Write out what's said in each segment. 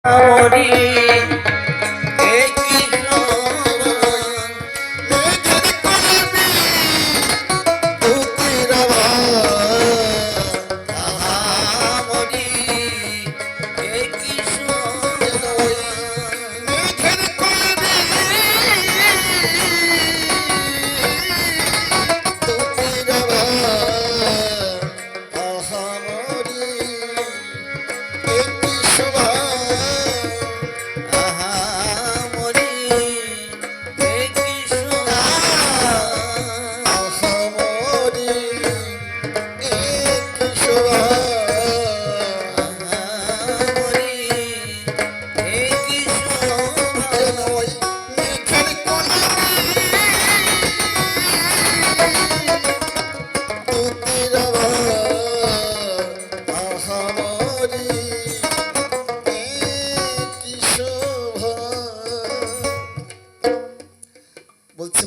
মরি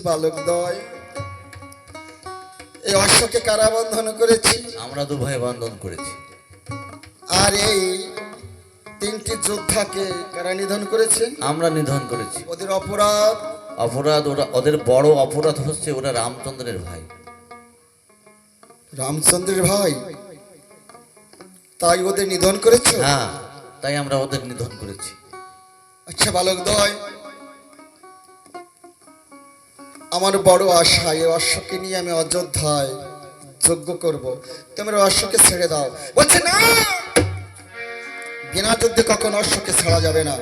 বালকদ্বয় এই অশ্বকে কারা বন্ধন করেছি? আমরা দু ভাই বন্ধন করেছি। আর এই তিনটি যোদ্ধাকে কারা নিধন করেছে? আমরা নিধন করেছি। ওদের অপরাধ ওদের বড় অপরাধ হচ্ছে ওরা রামচন্দ্রের ভাই। রামচন্দ্রের ভাই, তাই ওদের নিধন করেছে? হ্যাঁ, তাই আমরা ওদের নিধন করেছি। আচ্ছা বালকদ্বয়, আমার বড় আশা, এই অশ্বকে নিয়ে আমি অযোধ্যায় যজ্ঞ করব, তোমরা অশ্বকে ছেড়ে দাও। বলছে না, বিনা যুদ্ধে কখনো অশ্বকে ছাড়া যাবে না।